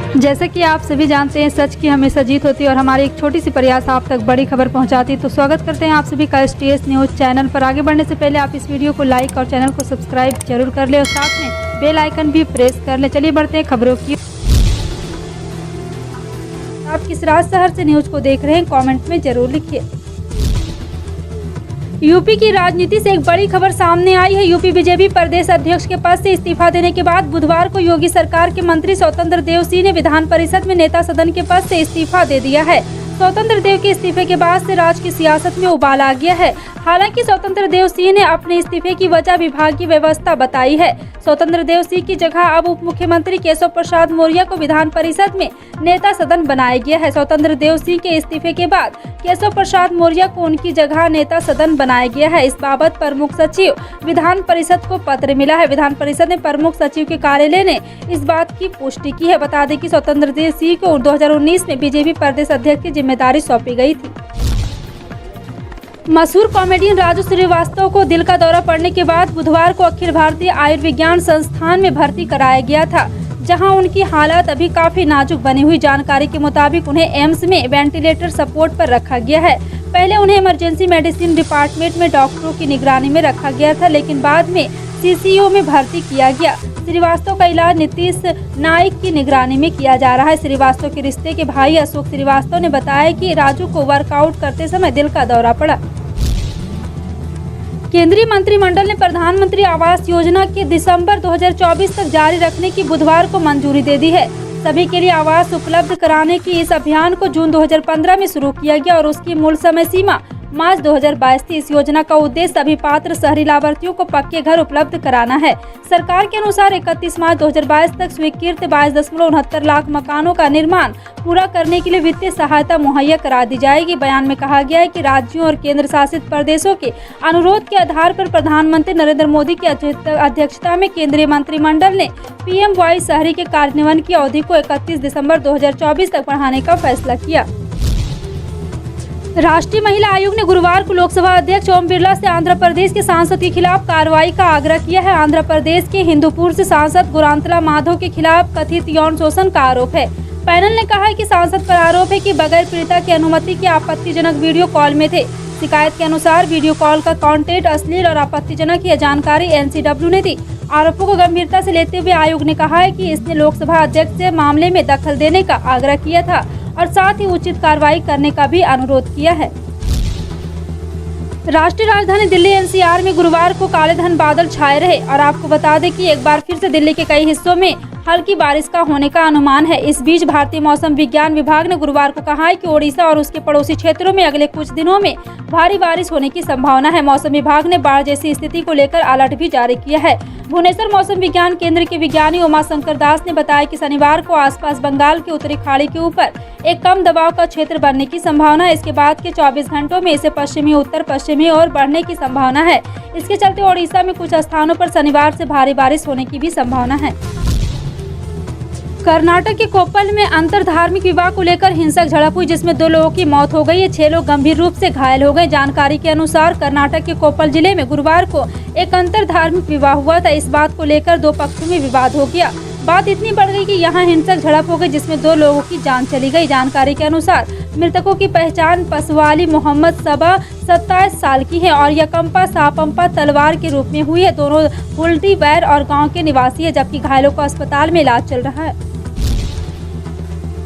जैसे कि आप सभी जानते हैं, सच की हमेशा जीत होती है और हमारी एक छोटी सी प्रयास आप तक बड़ी खबर पहुंचाती है। तो स्वागत करते हैं आप सभी का STS न्यूज़ चैनल पर। आगे बढ़ने से पहले आप इस वीडियो को लाइक और चैनल को सब्सक्राइब जरूर कर ले और साथ में बेल आइकन भी प्रेस कर ले। चलिए बढ़ते हैं खबरों की। आप किस राज शहर से न्यूज को देख रहे हैं, कमेंट में जरूर लिखिए। यूपी की राजनीति से एक बड़ी खबर सामने आई है। यूपी बीजेपी प्रदेश अध्यक्ष के पद से इस्तीफा देने के बाद बुधवार को योगी सरकार के मंत्री स्वतंत्र देव सिंह ने विधान परिषद में नेता सदन के पद से इस्तीफा दे दिया है। स्वतंत्र देव के इस्तीफे के बाद से राज्य की सियासत में उबाल आ गया है। हालांकि स्वतंत्र देव सिंह ने अपने इस्तीफे की वजह विभागीय व्यवस्था बताई है। स्वतंत्र देव सिंह की जगह अब उप मुख्यमंत्री केशव प्रसाद मौर्य को विधान परिषद में नेता सदन बनाया गया है। स्वतंत्र देव सिंह के इस्तीफे के बाद केशव प्रसाद मौर्य को उनकी जगह नेता सदन बनाया गया है। इस बाबत प्रमुख सचिव विधान परिषद को पत्र मिला है। विधान परिषद ने प्रमुख सचिव के कार्यालय ने इस बात की पुष्टि की है। बता दें कि स्वतंत्र देव सिंह को 2019 में बीजेपी प्रदेश अध्यक्ष की जिम्मेदारी सौंपी गई थी। मशहूर कॉमेडियन राजू श्रीवास्तव को दिल का दौरा पड़ने के बाद बुधवार को अखिल भारतीय आयुर्विज्ञान संस्थान में भर्ती कराया गया था, जहां उनकी हालत अभी काफी नाजुक बनी हुई। जानकारी के मुताबिक उन्हें एम्स में वेंटिलेटर सपोर्ट पर रखा गया है। पहले उन्हें इमरजेंसी मेडिसिन डिपार्टमेंट में डॉक्टरों की निगरानी में रखा गया था, लेकिन बाद में CCU में भर्ती किया गया। श्रीवास्तव का इलाज नीतीश नाइक की निगरानी में किया जा रहा है। श्रीवास्तव के रिश्ते के भाई अशोक श्रीवास्तव ने बताया कि राजू को वर्कआउट करते समय दिल का दौरा पड़ा। केंद्रीय मंत्रिमंडल ने प्रधानमंत्री आवास योजना के दिसंबर 2024 तक जारी रखने की बुधवार को मंजूरी दे दी है। सभी के लिए आवास उपलब्ध कराने की इस अभियान को जून 2015 में शुरू किया गया और उसकी मूल समय सीमा मार्च 2022 थी। इस योजना का उद्देश्य सभी पात्र शहरी लाभार्थियों को पक्के घर उपलब्ध कराना है। सरकार के अनुसार 31 मार्च 2022 तक स्वीकृत 22.69 लाख मकानों का निर्माण पूरा करने के लिए वित्तीय सहायता मुहैया करा दी जाएगी। बयान में कहा गया है कि राज्यों और केंद्र शासित प्रदेशों के अनुरोध के आधार पर प्रधानमंत्री नरेंद्र मोदी की अध्यक्षता में केंद्रीय मंत्रिमंडल ने PMY शहरी के कार्यान्वयन की अवधि को 31 दिसंबर 2024 तक बढ़ाने का फैसला किया। राष्ट्रीय महिला आयोग ने गुरुवार को लोकसभा अध्यक्ष ओम बिरला से आंध्र प्रदेश के सांसद के खिलाफ कार्रवाई का आग्रह किया है। आंध्र प्रदेश के हिंदूपुर से सांसद गुरांतला माधव के खिलाफ कथित यौन शोषण का आरोप है। पैनल ने कहा है कि सांसद पर आरोप है कि बगैर पीड़िता की अनुमति के आपत्तिजनक वीडियो कॉल में थे। शिकायत के अनुसार वीडियो कॉल का कंटेंट अश्लील और आपत्तिजनक यह जानकारी NCW ने दी। आरोपों को गंभीरता से लेते हुए आयोग ने कहा है कि इसने लोकसभा अध्यक्ष से मामले में दखल देने का आग्रह किया था और साथ ही उचित कार्रवाई करने का भी अनुरोध किया है। राष्ट्रीय राजधानी दिल्ली NCR में गुरुवार को काले घन बादल छाए रहे और आपको बता दें कि एक बार फिर से दिल्ली के कई हिस्सों में हल्की बारिश का होने का अनुमान है। इस बीच भारतीय मौसम विज्ञान विभाग ने गुरुवार को कहा है कि ओडिशा और उसके पड़ोसी क्षेत्रों में अगले कुछ दिनों में भारी बारिश होने की संभावना है। मौसम विभाग ने बाढ़ जैसी स्थिति को लेकर अलर्ट भी जारी किया है। भुवनेश्वर मौसम विज्ञान केंद्र के विज्ञानी उमाशंकर दास ने बताया कि शनिवार को आसपास बंगाल की उत्तरी खाड़ी के ऊपर एक कम दबाव का क्षेत्र बनने की संभावना है। इसके बाद के 24 घंटों में इसे पश्चिमी उत्तर पश्चिमी और बढ़ने की संभावना है। इसके चलते ओडिशा में कुछ स्थानों पर शनिवार से भारी बारिश होने की भी संभावना है। कर्नाटक के कोप्पल में अंतर धार्मिक विवाह को लेकर हिंसक झड़प हुई, जिसमें 2 लोगों की मौत हो गई है। 6 लोग गंभीर रूप से घायल हो गए। जानकारी के अनुसार कर्नाटक के कोप्पल जिले में गुरुवार को एक अंतर धार्मिक विवाह हुआ था। इस बात को लेकर 2 पक्षों में विवाद हो गया। बात इतनी बढ़ गई कि यहां हिंसक झड़प हो गई, जिसमें 2 लोगों की जान चली गई। जानकारी के अनुसार मृतकों की पहचान पसवाली मोहम्मद सबा 27 साल की है और यकम्पा सापम्पा तलवार के रूप में हुई है। दोनों हुल्टी बैर और गाँव के निवासी है, जबकि घायलों को अस्पताल में इलाज चल रहा है।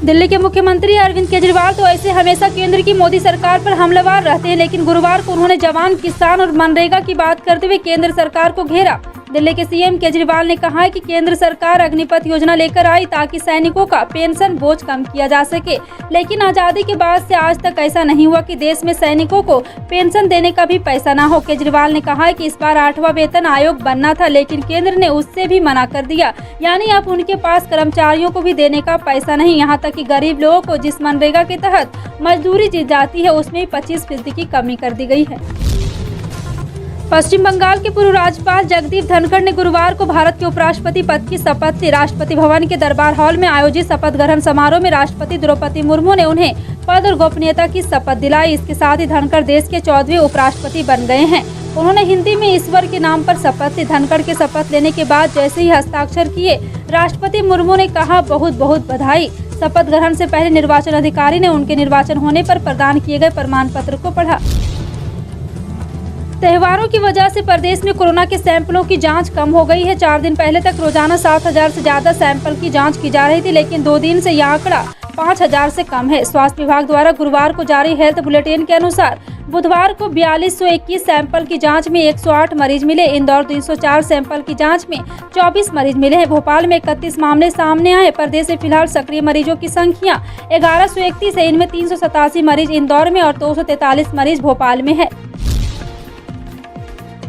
दिल्ली के मुख्यमंत्री अरविंद केजरीवाल तो ऐसे हमेशा केंद्र की मोदी सरकार पर हमलावर रहते हैं, लेकिन गुरुवार को उन्होंने जवान, किसान और मनरेगा की बात करते हुए केंद्र सरकार को घेरा। दिल्ली के CM केजरीवाल ने कहा है कि केंद्र सरकार अग्निपथ योजना लेकर आई ताकि सैनिकों का पेंशन बोझ कम किया जा सके, लेकिन आज़ादी के बाद से आज तक ऐसा नहीं हुआ कि देश में सैनिकों को पेंशन देने का भी पैसा ना हो। केजरीवाल ने कहा है कि इस बार 8वां वेतन आयोग बनना था, लेकिन केंद्र ने उससे भी मना कर दिया। यानी अब उनके पास कर्मचारियों को भी देने का पैसा नहीं। यहाँ तक कि गरीब लोगों को जिस मनरेगा के तहत मजदूरी दी जाती है उसमें 25% की कमी कर दी गई है। पश्चिम बंगाल के पूर्व राज्यपाल जगदीप धनखड़ ने गुरुवार को भारत के उपराष्ट्रपति पद की शपथ ली। राष्ट्रपति भवन के दरबार हॉल में आयोजित शपथ ग्रहण समारोह में राष्ट्रपति द्रौपदी मुर्मू ने उन्हें पद और गोपनीयता की शपथ दिलाई। इसके साथ ही धनखड़ देश के 14वें उपराष्ट्रपति बन गए हैं। उन्होंने हिंदी में ईश्वर के नाम पर शपथ ली। धनखड़ के शपथ लेने के बाद जैसे ही हस्ताक्षर किए, राष्ट्रपति मुर्मू ने कहा बहुत बहुत बधाई। शपथ ग्रहण से पहले निर्वाचन अधिकारी ने उनके निर्वाचन होने पर प्रदान किए गए प्रमाण पत्र को पढ़ा। त्योहारों की वजह से प्रदेश में कोरोना के सैंपलों की जांच कम हो गई है। 4 दिन पहले तक रोजाना 7,000 से ज्यादा सैंपल की जांच की जा रही थी, लेकिन 2 दिन से यह आंकड़ा 5,000 से कम है। स्वास्थ्य विभाग द्वारा गुरुवार को जारी हेल्थ बुलेटिन के अनुसार बुधवार को 4221 सैंपल की जांच में 108 मरीज मिले। इंदौर 304 सैंपल की जांच में 24 मरीज मिले हैं। भोपाल में 31 मामले सामने आए। प्रदेश में फिलहाल सक्रिय मरीजों की संख्या 1131 है। इनमें 387 मरीज इंदौर में और 243 मरीज भोपाल में है।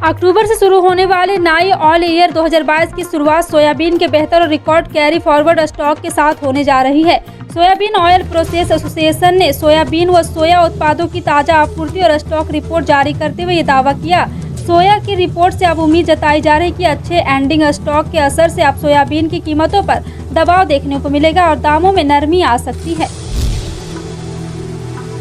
अक्टूबर से शुरू होने वाले नाई ऑल ईयर 2022 की शुरुआत सोयाबीन के बेहतर और रिकॉर्ड कैरी फॉरवर्ड स्टॉक के साथ होने जा रही है। सोयाबीन ऑयल प्रोसेस एसोसिएशन ने सोयाबीन व सोया उत्पादों की ताज़ा आपूर्ति और स्टॉक रिपोर्ट जारी करते हुए ये दावा किया। सोया की रिपोर्ट से अब उम्मीद जताई जा रही है कि अच्छे एंडिंग स्टॉक के असर से अब सोयाबीन की कीमतों पर दबाव देखने को मिलेगा और दामों में नरमी आ सकती है।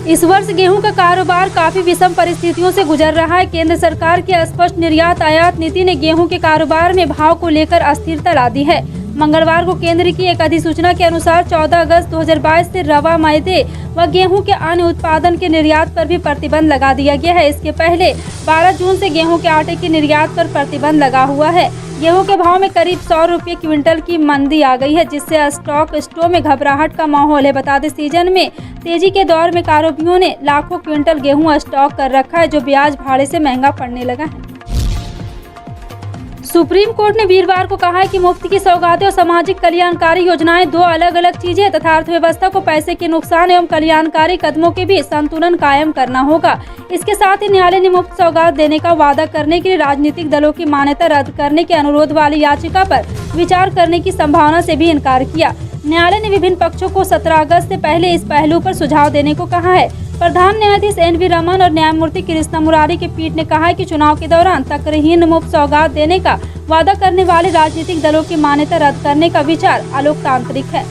इस वर्ष गेहूं का कारोबार काफी विषम परिस्थितियों से गुजर रहा है। केंद्र सरकार की अस्पष्ट निर्यात आयात नीति ने गेहूं के कारोबार में भाव को लेकर अस्थिरता ला दी है। मंगलवार को केंद्र की एक अधिसूचना के अनुसार 14 अगस्त 2022 से रवा, मैदे व गेहूं के अन्य उत्पादन के निर्यात पर भी प्रतिबंध लगा दिया गया है। इसके पहले 12 जून से गेहूं के आटे की निर्यात पर प्रतिबंध लगा हुआ है। गेहूं के भाव में करीब 100 रुपये क्विंटल की मंदी आ गई है, जिससे स्टॉक स्टोर में घबराहट का माहौल है। बता दें, सीजन में तेजी के दौर में कारोबारियों ने लाखों क्विंटल गेहूं स्टॉक कर रखा है, जो ब्याज भाड़े से महंगा पड़ने लगा है। सुप्रीम कोर्ट ने वीरवार को कहा है कि मुफ्त की सौगातें और सामाजिक कल्याणकारी योजनाएं दो अलग अलग चीजें हैं तथा अर्थव्यवस्था को पैसे के नुकसान एवं कल्याणकारी कदमों के बीच संतुलन कायम करना होगा। इसके साथ ही न्यायालय ने मुफ्त सौगात देने का वादा करने के लिए राजनीतिक दलों की मान्यता रद्द करने के अनुरोध वाली याचिका पर विचार करने की संभावना से भी इनकार किया। न्यायालय ने विभिन्न पक्षों को 17 अगस्त से पहले इस पहलू पर सुझाव देने को कहा है। प्रधान न्यायाधीश NV रमन और न्यायमूर्ति कृष्णा मुरारी की पीठ ने कहा है कि चुनाव के दौरान तकरीहीन मुफ्त सौगात देने का वादा करने वाले राजनीतिक दलों की मान्यता रद्द करने का विचार अलोकतांत्रिक है।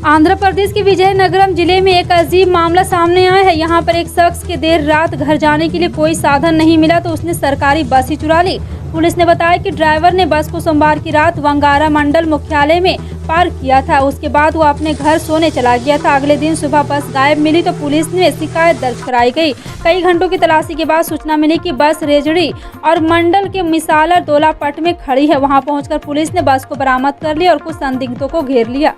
आंध्र प्रदेश के विजयनगरम जिले में एक अजीब मामला सामने आया है। यहाँ पर एक शख्स के देर रात घर जाने के लिए कोई साधन नहीं मिला तो उसने सरकारी बस ही चुरा ली। पुलिस ने बताया कि ड्राइवर ने बस को सोमवार की रात वंगारा मंडल मुख्यालय में पार्क किया था। उसके बाद वो अपने घर सोने चला गया था। अगले दिन सुबह बस गायब मिली तो पुलिस ने शिकायत दर्ज कराई गई। कई घंटों की तलाशी के बाद सूचना मिली कि बस रेजड़ी और मंडल के मिसालर दोलापट में खड़ी है। वहां पहुंचकर पुलिस ने बस को बरामद कर लिया और कुछ संदिग्धों को घेर लिया।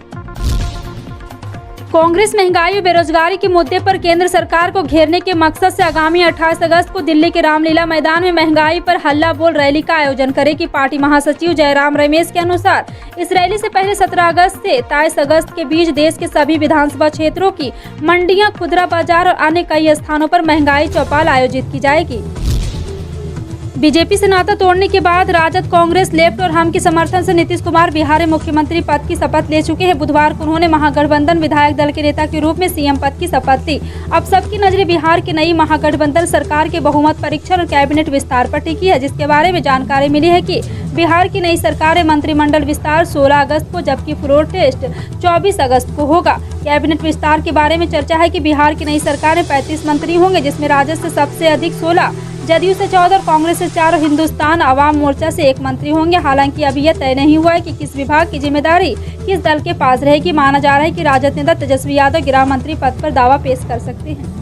कांग्रेस महंगाई और बेरोजगारी के मुद्दे पर केंद्र सरकार को घेरने के मकसद से आगामी 28 अगस्त को दिल्ली के रामलीला मैदान में महंगाई पर हल्ला बोल रैली का आयोजन करेगी। पार्टी महासचिव जयराम रमेश के अनुसार इस रैली से पहले 17 अगस्त से 23 अगस्त के बीच देश के सभी विधानसभा क्षेत्रों की मंडियां, खुदरा बाजार और अन्य कई स्थानों पर महंगाई चौपाल आयोजित की जाएगी। बीजेपी से नाता तोड़ने के बाद राजद, कांग्रेस, लेफ्ट और हम के समर्थन से नीतीश कुमार बिहार में मुख्यमंत्री पद की शपथ ले चुके हैं। बुधवार को उन्होंने महागठबंधन विधायक दल के नेता के रूप में सीएम पद की शपथ ली। अब सबकी नजरें बिहार की नई महागठबंधन सरकार के बहुमत परीक्षण और कैबिनेट विस्तार पर टिकी है, जिसके बारे में जानकारी मिली है कि बिहार की नई सरकार में मंत्रिमंडल विस्तार 16 अगस्त को जबकि फ्लोर टेस्ट 24 अगस्त को होगा। कैबिनेट विस्तार के बारे में चर्चा है कि बिहार की नई सरकार में 35 मंत्री होंगे, जिसमें राजद से सबसे अधिक 16, जदयू से 14 और कांग्रेस से 4 और हिंदुस्तान अवाम मोर्चा से 1 मंत्री होंगे। हालांकि अभी यह तय नहीं हुआ है कि किस विभाग की जिम्मेदारी किस दल के पास रहेगी। माना जा रहा है कि राजद नेता तेजस्वी यादव गृह मंत्री पद पर दावा पेश कर सकते हैं।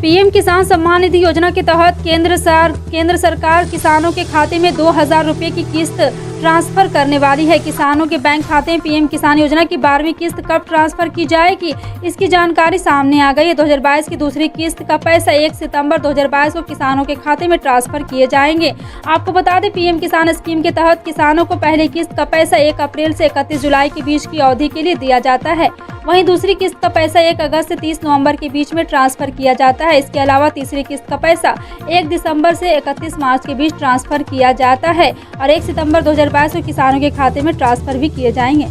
पीएम किसान सम्मान निधि योजना के तहत केंद्र सरकार किसानों के खाते में 2000 रुपये की किस्त ट्रांसफर करने वाली है। किसानों के बैंक खाते में पीएम किसान योजना की 12वीं किस्त कब ट्रांसफर की जाएगी, इसकी जानकारी सामने आ गई है। 2022 की दूसरी किस्त का पैसा 1 सितंबर 2022 को किसानों के खाते में ट्रांसफर किए जाएंगे। आपको बता दें, पीएम किसान स्कीम के तहत किसानों को पहली किस्त का पैसा 1 अप्रैल से 31 जुलाई के बीच की अवधि के लिए दिया जाता है। वहीं दूसरी किस्त का पैसा 1 अगस्त से 30 नवंबर के बीच में ट्रांसफर किया जाता है। इसके अलावा तीसरी किस्त का पैसा 1 दिसंबर से 31 मार्च के बीच ट्रांसफर किया जाता है और 1 सितंबर 2022 को किसानों के खाते में ट्रांसफर भी किए जाएंगे।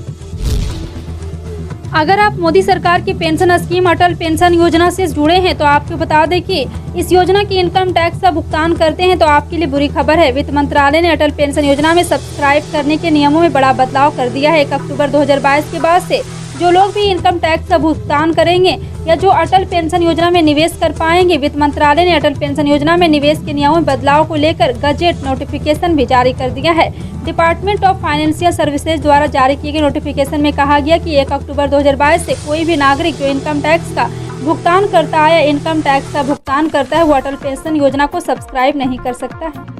अगर आप मोदी सरकार की पेंशन स्कीम अटल पेंशन योजना से जुड़े हैं तो आपको बता दें कि इस योजना की इनकम टैक्स का भुगतान करते हैं तो आपके लिए बुरी खबर है। वित्त मंत्रालय ने अटल पेंशन योजना में सब्सक्राइब करने के नियमों में बड़ा बदलाव कर दिया है। 1 अक्टूबर 2022 के बाद से जो लोग भी इनकम टैक्स का भुगतान करेंगे या जो अटल पेंशन योजना में निवेश कर पाएंगे। वित्त मंत्रालय ने अटल पेंशन योजना में निवेश के नियमों में बदलाव को लेकर गजेट नोटिफिकेशन भी जारी कर दिया है। डिपार्टमेंट ऑफ फाइनेंशियल सर्विसेज द्वारा जारी किए गए नोटिफिकेशन में कहा गया कि 1 अक्टूबर 2022 से कोई भी नागरिक जो इनकम टैक्स का भुगतान करता है या इनकम टैक्स का भुगतान करता है वो अटल पेंशन योजना को सब्सक्राइब नहीं कर सकता है।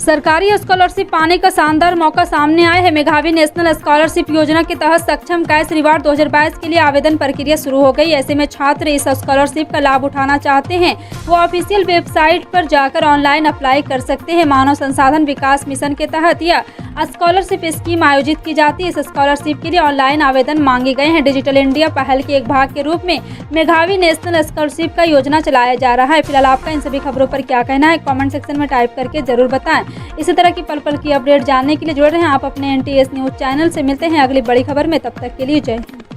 सरकारी स्कॉलरशिप पाने का शानदार मौका सामने आया है। मेधावी नेशनल स्कॉलरशिप योजना के तहत सक्षम कैश रिवार्ड 2022 के लिए आवेदन प्रक्रिया शुरू हो गई। ऐसे में छात्र इस स्कॉलरशिप का लाभ उठाना चाहते हैं वो ऑफिशियल वेबसाइट पर जाकर ऑनलाइन अप्लाई कर सकते हैं। मानव संसाधन विकास मिशन के तहत यह स्कॉलरशिप स्कीम आयोजित की जाती है। इस स्कॉलरशिप के लिए ऑनलाइन आवेदन मांगे गए हैं। डिजिटल इंडिया पहल के एक भाग के रूप में मेधावी नेशनल स्कॉलरशिप का योजना चलाया जा रहा है। फिलहाल आपका इन सभी खबरों पर क्या कहना है, कमेंट सेक्शन में टाइप करके जरूर बताएं। इसी तरह की पल पल की अपडेट जानने के लिए जुड़े रहें आप अपने NTS न्यूज चैनल से। मिलते हैं अगली बड़ी खबर में, तब तक के लिए जय हिंद।